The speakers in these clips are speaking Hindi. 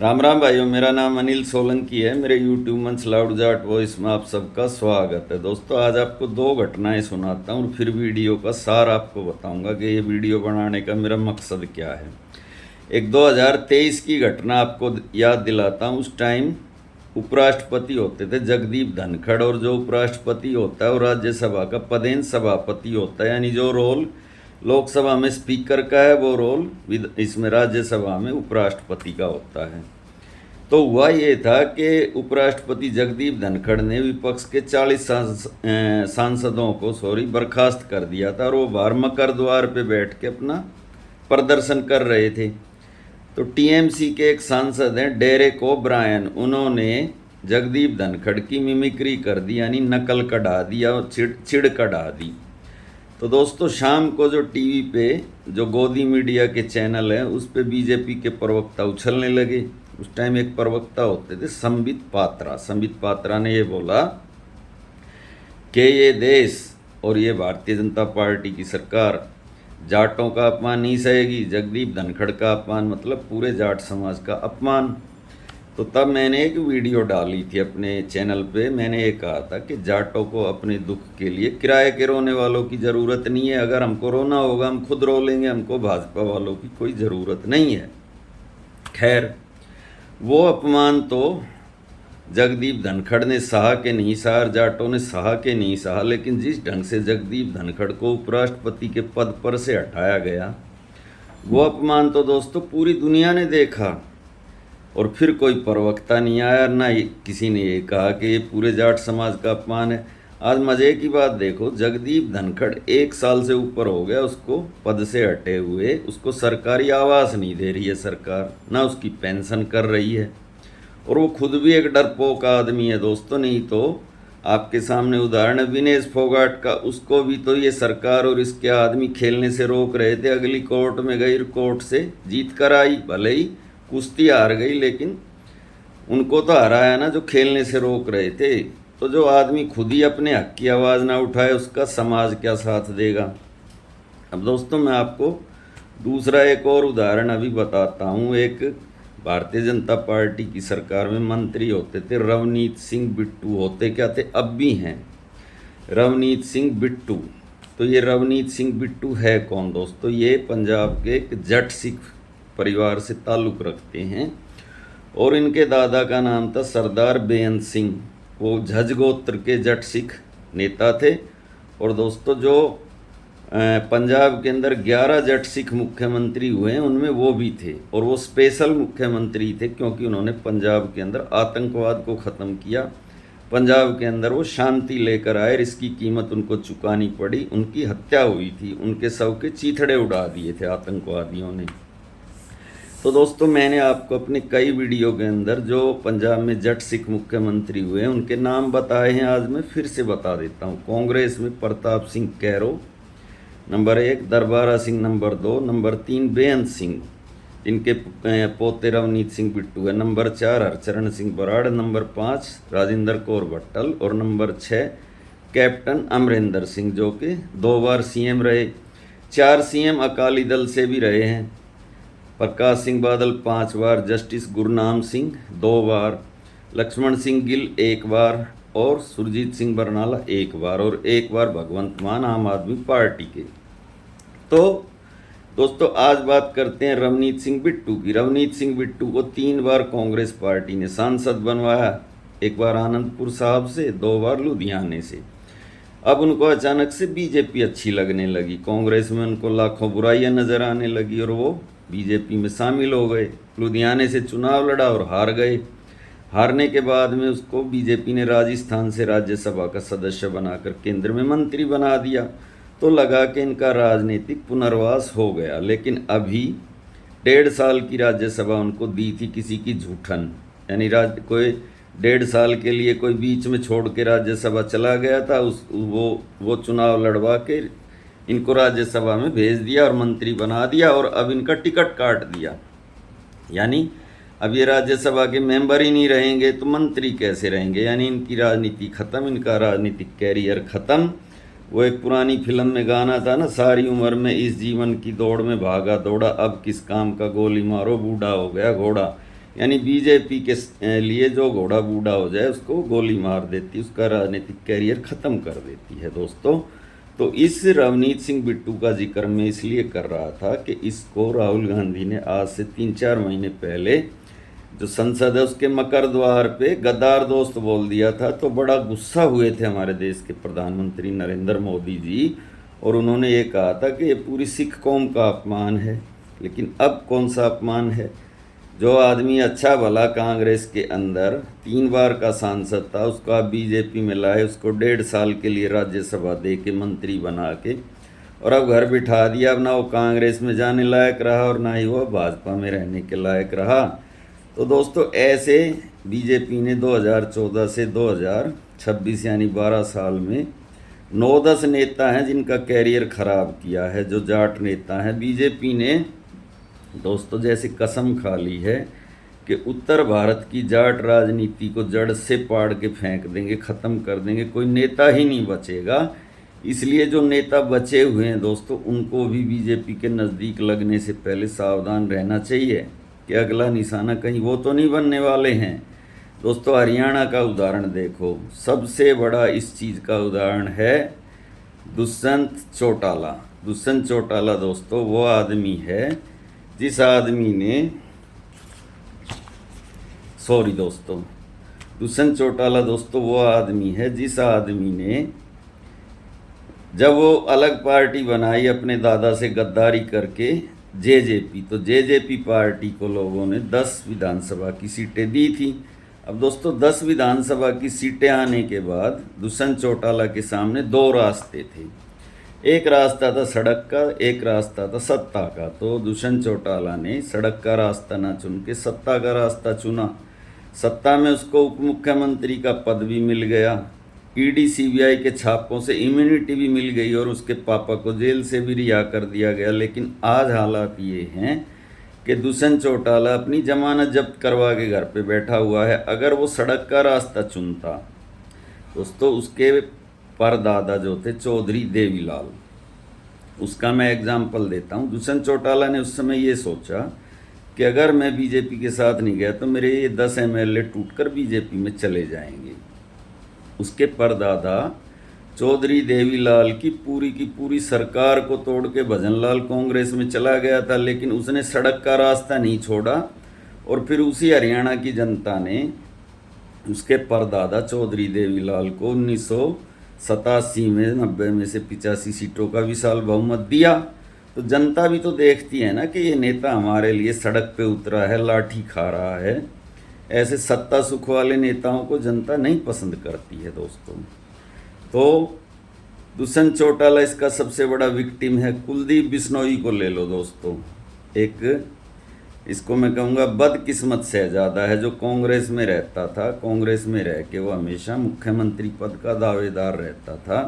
राम राम भाइयों, मेरा नाम अनिल सोलंकी है। मेरे यूट्यूब मंच लाउड जाट वॉइस में आप सबका स्वागत है। दोस्तों, आज आपको दो घटनाएं सुनाता हूँ और फिर वीडियो का सार आपको बताऊंगा कि ये वीडियो बनाने का मेरा मकसद क्या है। एक 2023 की घटना आपको याद दिलाता हूँ। उस टाइम उपराष्ट्रपति होते थे जगदीप धनखड़, और जो उपराष्ट्रपति होता है वो राज्यसभा का पदेन सभापति होता है, यानी जो रोल लोकसभा में स्पीकर का है वो रोल इसमें राज्यसभा में उपराष्ट्रपति का होता है। तो हुआ ये था कि उपराष्ट्रपति जगदीप धनखड़ ने विपक्ष के 40 सांसदों को बर्खास्त कर दिया था, और वो बाहर मकर द्वार पे बैठ के अपना प्रदर्शन कर रहे थे। तो टीएमसी के एक सांसद हैं डेरेक ओब्रायन, उन्होंने जगदीप धनखड़ की मिमिक्री कर दी, यानी नकल कढ़ा दिया और चिड़ कढ़ा दी। तो दोस्तों, शाम को जो टीवी पे जो गोदी मीडिया के चैनल हैं उस पे बीजेपी के प्रवक्ता उछलने लगे। उस टाइम एक प्रवक्ता होते थे संबित पात्रा। संबित पात्रा ने ये बोला कि ये देश और ये भारतीय जनता पार्टी की सरकार जाटों का अपमान नहीं सहेगी। जगदीप धनखड़ का अपमान मतलब पूरे जाट समाज का अपमान। तो तब मैंने एक वीडियो डाली थी अपने चैनल पे। मैंने ये कहा था कि जाटों को अपने दुख के लिए किराए के रोने वालों की ज़रूरत नहीं है। अगर हमको रोना होगा हम खुद रो लेंगे, हमको भाजपा वालों की कोई ज़रूरत नहीं है। खैर, वो अपमान तो जगदीप धनखड़ ने सहा के नहीं सहा, जाटों ने सहा के नहीं सहा, लेकिन जिस ढंग से जगदीप धनखड़ को उपराष्ट्रपति के पद पर से हटाया गया, वो अपमान तो दोस्तों पूरी दुनिया ने देखा। और फिर कोई प्रवक्ता नहीं आया, ना किसी ने ये कहा कि ये पूरे जाट समाज का अपमान है। आज मज़े की बात देखो, जगदीप धनखड़ 1 साल से ऊपर हो गया उसको पद से हटे हुए। उसको सरकारी आवास नहीं दे रही है सरकार, ना उसकी पेंशन कर रही है, और वो खुद भी एक डरपोक आदमी है दोस्तों। नहीं तो आपके सामने उदाहरण है विनेश फोगाट का, उसको भी तो ये सरकार और इसके आदमी खेलने से रोक रहे थे। अगली कोर्ट में गई, कोर्ट से जीत कर आई, भले ही कुश्ती हार गई, लेकिन उनको तो हराया ना जो खेलने से रोक रहे थे। तो जो आदमी खुद ही अपने हक की आवाज़ ना उठाए, उसका समाज क्या साथ देगा। अब दोस्तों, मैं आपको दूसरा एक और उदाहरण अभी बताता हूँ। एक भारतीय जनता पार्टी की सरकार में मंत्री होते थे रवनीत सिंह बिट्टू। होते क्या थे, अब भी हैं, रवनीत सिंह बिट्टू। तो ये रवनीत सिंह बिट्टू है कौन दोस्तों? ये पंजाब के एक जट सिख परिवार से ताल्लुक़ रखते हैं, और इनके दादा का नाम था सरदार बेअंत सिंह। वो झज्ज गोत्र के जट सिख नेता थे। और दोस्तों, जो पंजाब के अंदर 11 जट सिख मुख्यमंत्री हुए हैं उनमें वो भी थे, और वो स्पेशल मुख्यमंत्री थे क्योंकि उन्होंने पंजाब के अंदर आतंकवाद को ख़त्म किया। पंजाब के अंदर वो शांति लेकर आए, इसकी कीमत उनको चुकानी पड़ी। उनकी हत्या हुई थी, उनके शव के चीथड़े उड़ा दिए थे आतंकवादियों ने। तो दोस्तों, मैंने आपको अपने कई वीडियो के अंदर जो पंजाब में जट सिख मुख्यमंत्री हुए हैं उनके नाम बताए हैं। आज मैं फिर से बता देता हूँ। कांग्रेस में प्रताप सिंह कैरो नंबर 1, दरबारा सिंह नंबर 2, नंबर 3 बेअंत सिंह, जिनके पोते रवनीत सिंह बिट्टू है, नंबर 4 हरचरण सिंह बराड़, नंबर 5 राजेंद्र कौर भट्टल, और नंबर 6 कैप्टन अमरिंदर सिंह, जो कि 2 बार सीएम रहे। 4 सीएम अकाली दल से भी रहे हैं। प्रकाश सिंह बादल 5 बार, जस्टिस गुरनाम सिंह 2 बार, लक्ष्मण सिंह गिल 1 बार, और सुरजीत सिंह बरनाला 1 बार, और 1 बार भगवंत मान आम आदमी पार्टी के। तो दोस्तों, आज बात करते हैं रवनीत सिंह बिट्टू की। रवनीत सिंह बिट्टू को 3 बार कांग्रेस पार्टी ने सांसद बनवाया। 1 बार आनंदपुर साहब से, 2 बार लुधियाने से। अब उनको अचानक से बीजेपी अच्छी लगने लगी। कांग्रेस में उनको लाखों बुराइयां नज़र आने लगी और वो बीजेपी में शामिल हो गए। लुधियाने से चुनाव लड़ा और हार गए। हारने के बाद में उसको बीजेपी ने राजस्थान से राज्यसभा का सदस्य बनाकर केंद्र में मंत्री बना दिया। तो लगा कि इनका राजनीतिक पुनर्वास हो गया। लेकिन अभी 1.5 साल की राज्यसभा उनको दी थी किसी की झूठन, यानी कोई 1.5 साल के लिए कोई बीच में छोड़ के राज्यसभा चला गया था, वो चुनाव लड़वा के इनको राज्यसभा में भेज दिया और मंत्री बना दिया, और अब इनका टिकट काट दिया। यानी अब ये राज्यसभा के मेंबर ही नहीं रहेंगे तो मंत्री कैसे रहेंगे? यानी इनकी राजनीति खत्म, इनका राजनीतिक कैरियर खत्म। वो एक पुरानी फिल्म में गाना था ना, सारी उम्र में इस जीवन की दौड़ में भागा दौड़ा, अब किस काम का गोली मारो, बूढ़ा हो गया घोड़ा। यानी बीजेपी के लिए जो घोड़ा बूढ़ा हो जाए उसको गोली मार देती, उसका राजनीतिक कैरियर ख़त्म कर देती है दोस्तों। तो इस रवनीत सिंह बिट्टू का जिक्र मैं इसलिए कर रहा था कि इसको राहुल गांधी ने आज से 3-4 महीने पहले जो संसद है उसके मकर द्वार पे गद्दार दोस्त बोल दिया था। तो बड़ा गुस्सा हुए थे हमारे देश के प्रधानमंत्री नरेंद्र मोदी जी, और उन्होंने ये कहा था कि ये पूरी सिख कौम का अपमान है। लेकिन अब कौन सा अपमान है? जो आदमी अच्छा भला कांग्रेस के अंदर 3 बार का सांसद था, उसको आप बीजेपी में लाए, उसको 1.5 साल के लिए राज्यसभा दे के मंत्री बना के और अब घर बिठा दिया। अब ना वो कांग्रेस में जाने लायक रहा और ना ही वो भाजपा में रहने के लायक रहा। तो दोस्तों ऐसे बीजेपी ने 2014 से 2026 यानी 12 साल में 9-10 नेता हैं जिनका कैरियर ख़राब किया है। जो जाट नेता हैं, बीजेपी ने दोस्तों जैसे कसम खा ली है कि उत्तर भारत की जाट राजनीति को जड़ से पाड़ के फेंक देंगे, ख़त्म कर देंगे, कोई नेता ही नहीं बचेगा। इसलिए जो नेता बचे हुए हैं दोस्तों, उनको भी बीजेपी के नज़दीक लगने से पहले सावधान रहना चाहिए कि अगला निशाना कहीं वो तो नहीं बनने वाले हैं। दोस्तों हरियाणा का उदाहरण देखो, सबसे बड़ा इस चीज़ का उदाहरण है दुष्यंत चौटाला। दुष्यंत चौटाला दोस्तों वो आदमी है जिस आदमी ने दुष्यंत चौटाला दोस्तों वो आदमी है जिस आदमी ने जब वो अलग पार्टी बनाई अपने दादा से गद्दारी करके जेजेपी, तो जेजेपी पार्टी को लोगों ने 10 विधानसभा की सीटें दी थी। अब दोस्तों 10 विधानसभा की सीटें आने के बाद दुष्यंत चौटाला के सामने 2 रास्ते थे। एक रास्ता था सड़क का, एक रास्ता था सत्ता का। तो दुष्यंत चौटाला ने सड़क का रास्ता ना चुन के सत्ता का रास्ता चुना। सत्ता में उसको उप मुख्यमंत्री का पद भी मिल गया, ईडी सीबीआई के छापों से इम्यूनिटी भी मिल गई और उसके पापा को जेल से भी रिहा कर दिया गया। लेकिन आज हालात ये हैं कि दुष्यंत चौटाला अपनी जमानत जब्त करवा के घर पे बैठा हुआ है। अगर वो सड़क का रास्ता चुनता दोस्तों, उसके परदादा जो थे चौधरी देवीलाल, उसका मैं एग्जाम्पल देता हूँ। दुष्यंत चौटाला ने उस समय ये सोचा कि अगर मैं बीजेपी के साथ नहीं गया तो मेरे ये 10 एमएलए टूटकर बीजेपी में चले जाएंगे। उसके परदादा चौधरी देवीलाल की पूरी सरकार को तोड़ के भजनलाल कांग्रेस में चला गया था, लेकिन उसने सड़क का रास्ता नहीं छोड़ा। और फिर उसी हरियाणा की जनता ने उसके परदादा चौधरी देवीलाल को 1987 में 90 में से 85 सीटों का विशाल बहुमत दिया। तो जनता भी तो देखती है ना कि ये नेता हमारे लिए सड़क पे उतरा है, लाठी खा रहा है। ऐसे सत्ता सुख वाले नेताओं को जनता नहीं पसंद करती है दोस्तों। तो दुष्यंत चौटाला इसका सबसे बड़ा विक्टिम है। कुलदीप बिश्नोई को ले लो दोस्तों, एक इसको मैं कहूँगा बदकिस्मत शहजादा है जो कांग्रेस में रहता था। कांग्रेस में रह के वो हमेशा मुख्यमंत्री पद का दावेदार रहता था।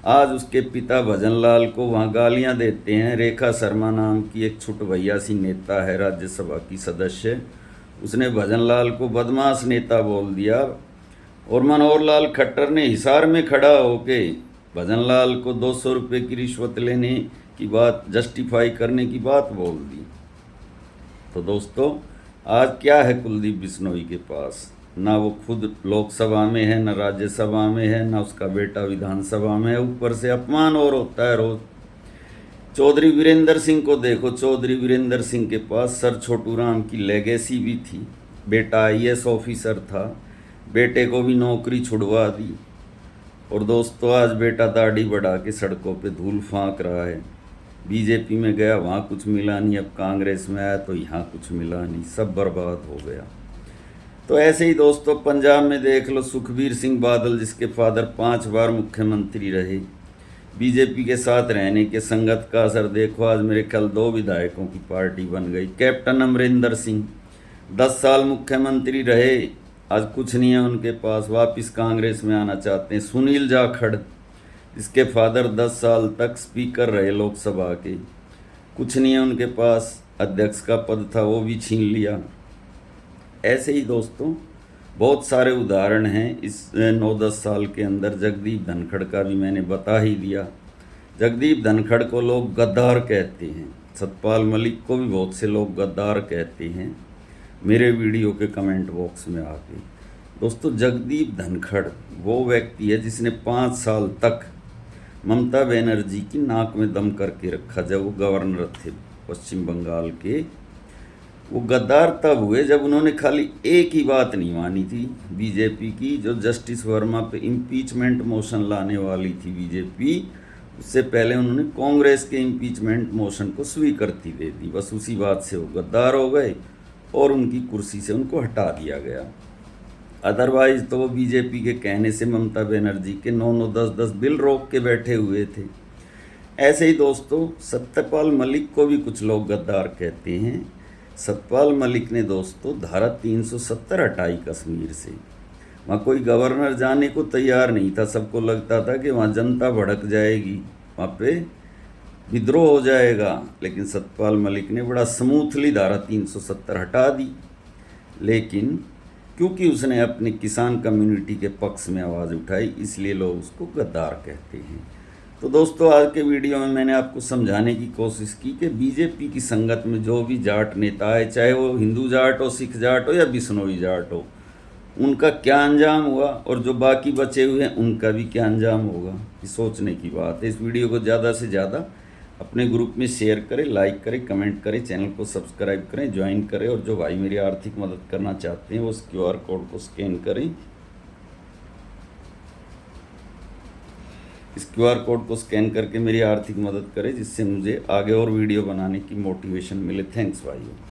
आज उसके पिता भजनलाल को वहाँ गालियाँ देते हैं। रेखा शर्मा नाम की एक छुटभैया सी नेता है, राज्यसभा की सदस्य, उसने भजनलाल को बदमाश नेता बोल दिया। और मनोहर लाल खट्टर ने हिसार में खड़ा होके भजनलाल को 200 रुपये की रिश्वत लेने की बात, जस्टिफाई करने की बात बोल दी। तो दोस्तों आज क्या है कुलदीप बिश्नोई के पास? ना वो खुद लोकसभा में है, ना राज्यसभा में है, ना उसका बेटा विधानसभा में है। ऊपर से अपमान और होता है रोज। चौधरी वीरेंद्र सिंह को देखो, चौधरी वीरेंद्र सिंह के पास सर छोटू राम की लेगेसी भी थी। बेटा आईएएस ऑफिसर था, बेटे को भी नौकरी छुड़वा दी। और दोस्तों आज बेटा दाढ़ी बढ़ा के सड़कों पे धूल फांक रहा है। बीजेपी में गया, वहाँ कुछ मिला नहीं, अब कांग्रेस में आया तो यहाँ कुछ मिला नहीं, सब बर्बाद हो गया। तो ऐसे ही दोस्तों पंजाब में देख लो, सुखबीर सिंह बादल जिसके फादर 5 बार मुख्यमंत्री रहे, बीजेपी के साथ रहने के संगत का असर देखो, आज मेरे ख्याल 2 विधायकों की पार्टी बन गई। कैप्टन अमरिंदर सिंह 10 साल मुख्यमंत्री रहे, आज कुछ नहीं है उनके पास, वापस कांग्रेस में आना चाहते हैं। सुनील जाखड़ जिसके फादर 10 साल तक स्पीकर रहे लोकसभा के, कुछ नहीं है उनके पास, अध्यक्ष का पद था वो भी छीन लिया। ऐसे ही दोस्तों बहुत सारे उदाहरण हैं इस 9-10 साल के अंदर। जगदीप धनखड़ का भी मैंने बता ही दिया। जगदीप धनखड़ को लोग गद्दार कहते हैं, सतपाल मलिक को भी बहुत से लोग गद्दार कहते हैं। मेरे वीडियो के कमेंट बॉक्स में आके। दोस्तों, जगदीप धनखड़ वो व्यक्ति है जिसने 5 साल तक ममता बनर्जी की नाक में दम करके रखा जब वो गवर्नर थे पश्चिम बंगाल के। वो गद्दार तब हुए जब उन्होंने खाली एक ही बात नहीं मानी थी बीजेपी की, जो जस्टिस वर्मा पे इम्पीचमेंट मोशन लाने वाली थी बीजेपी, उससे पहले उन्होंने कांग्रेस के इम्पीचमेंट मोशन को स्वीकृति दे दी। बस उसी बात से वो गद्दार हो गए और उनकी कुर्सी से उनको हटा दिया गया। अदरवाइज तो वो बीजेपी के कहने से ममता बनर्जी के 9-9, 10-10 बिल रोक के बैठे हुए थे। ऐसे ही दोस्तों, सत्यपाल मलिक को भी कुछ लोग गद्दार कहते हैं। सत्यपाल मलिक ने दोस्तों धारा 370 हटाई कश्मीर से। वहाँ कोई गवर्नर जाने को तैयार नहीं था, सबको लगता था कि वहाँ जनता भड़क जाएगी, वहाँ पे विद्रोह हो जाएगा, लेकिन सत्यपाल मलिक ने बड़ा स्मूथली धारा 370 हटा दी। लेकिन क्योंकि उसने अपने किसान कम्युनिटी के पक्ष में आवाज़ उठाई, इसलिए लोग उसको गद्दार कहते हैं। तो दोस्तों, आज के वीडियो में मैंने आपको समझाने की कोशिश की कि बीजेपी की संगत में जो भी जाट नेता है, चाहे वो हिंदू जाट हो, सिख जाट हो या बिश्नोई जाट हो, उनका क्या अंजाम हुआ और जो बाकी बचे हुए हैं उनका भी क्या अंजाम होगा, ये सोचने की बात है। इस वीडियो को ज़्यादा से ज़्यादा अपने ग्रुप में शेयर करें, लाइक करें, कमेंट करें, चैनल को सब्सक्राइब करें, ज्वाइन करें, और जो भाई मेरी आर्थिक मदद करना चाहते हैं वो उस QR कोड को स्कैन करें। इस QR कोड को स्कैन करके मेरी आर्थिक मदद करें, जिससे मुझे आगे और वीडियो बनाने की मोटिवेशन मिले। थैंक्स भाइयों।